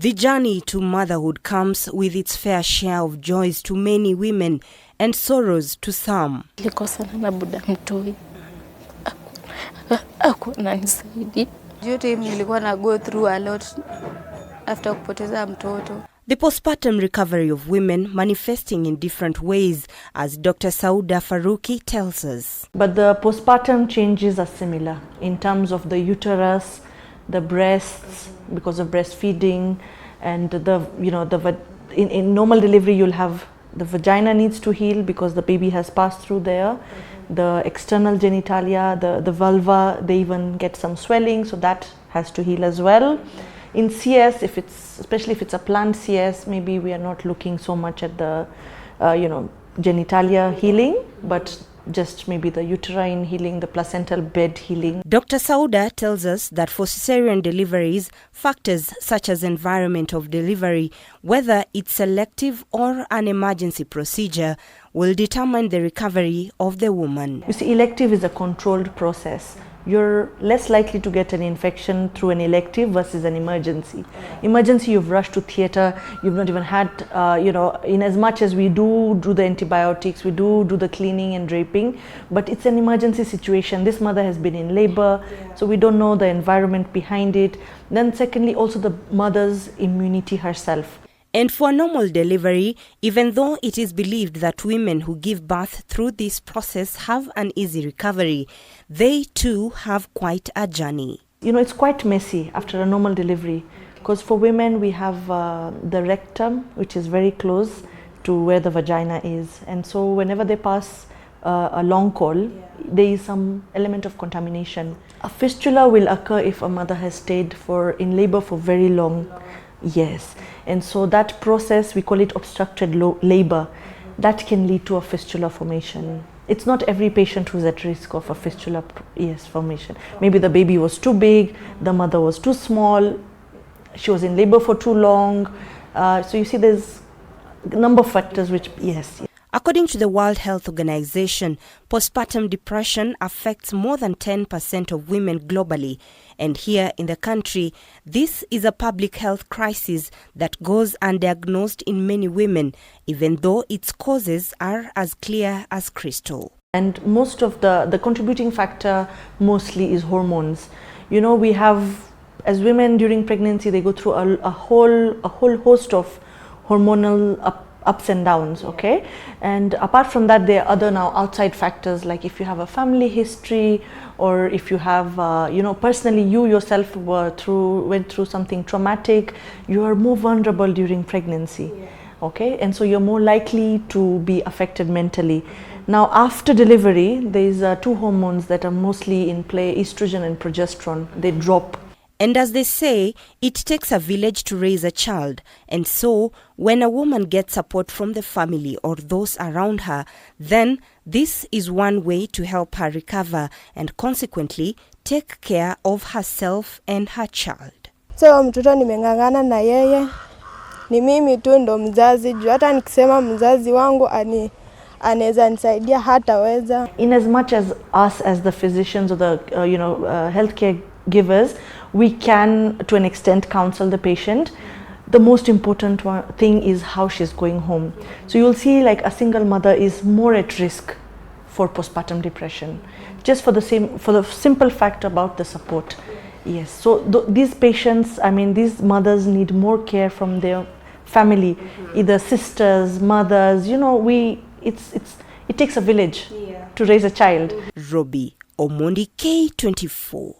The journey to motherhood comes with its fair share of joys to many women and sorrows to some. Nilikosana na buda mtoi. Hakuna nisaidi. Due to him nilikuwa na go through a lot after kupoteza mtoto. The postpartum recovery of women manifesting in different ways, as Dr. Sauda Faruqi tells us. But the postpartum changes are similar in terms of the uterus, the breasts, because of breastfeeding, and in normal delivery you'll have the vagina needs to heal because the baby has passed through there. The external genitalia, the vulva, they even get some swelling, so that has to heal as well. In CS, especially if it's a planned CS, maybe we are not looking so much at the genitalia healing, but just maybe the uterine healing, the placental bed healing. Dr. Sauda tells us that for cesarean deliveries, factors such as environment of delivery, whether it's selective or an emergency procedure, will determine the recovery of the woman. You see, elective is a controlled process. You're less likely to get an infection through an elective versus an emergency. Emergency, you've rushed to theatre, you've not even had, in as much as we do the antibiotics, we do the cleaning and draping, but it's an emergency situation. This mother has been in labor, so we don't know the environment behind it. Then secondly, also the mother's immunity herself. And for a normal delivery, even though it is believed that women who give birth through this process have an easy recovery, they too have quite a journey. It's quite messy after a normal delivery, because for women we have the rectum, which is very close to where the vagina is, and so whenever they pass a long call, there is some element of contamination. A fistula will occur if a mother has stayed in labor for very long. Yes, and so that process, we call it obstructed labor, that can lead to a fistula formation. It's not every patient who's at risk of a fistula formation. Maybe the baby was too big, the mother was too small, she was in labor for too long. So you see there's a number of factors which, yes. According to the World Health Organization, postpartum depression affects more than 10% of women globally. And here in the country, this is a public health crisis that goes undiagnosed in many women, even though its causes are as clear as crystal. And most of the contributing factor mostly is hormones. We have, as women during pregnancy, they go through a whole host of hormonal ups and downs, okay? And apart from that, there are other now outside factors, like if you have a family history, or if you have, personally you yourself went through something traumatic, you are more vulnerable during pregnancy, okay? And so you're more likely to be affected mentally. Now, after delivery, there's two hormones that are mostly in play, estrogen and progesterone. They drop. And as they say, it takes a village to raise a child. And so, when a woman gets support from the family or those around her, then this is one way to help her recover and consequently take care of herself and her child. So mtoto nimeng'ang'ana na yeye. Ni mimi tu ndo mzazi. Hata nikisema mzazi wangu anaweza nisaidia hataweza. In as much as us as the physicians or the healthcare givers, we can to an extent counsel the patient. The most important thing is how she's going home. So you'll see like a single mother is more at risk for postpartum depression, just for the simple fact about the support. Yes, so these patients, these mothers need more care from their family, either sisters, mothers. It takes a village to raise a child. Robbie Omondi, K24.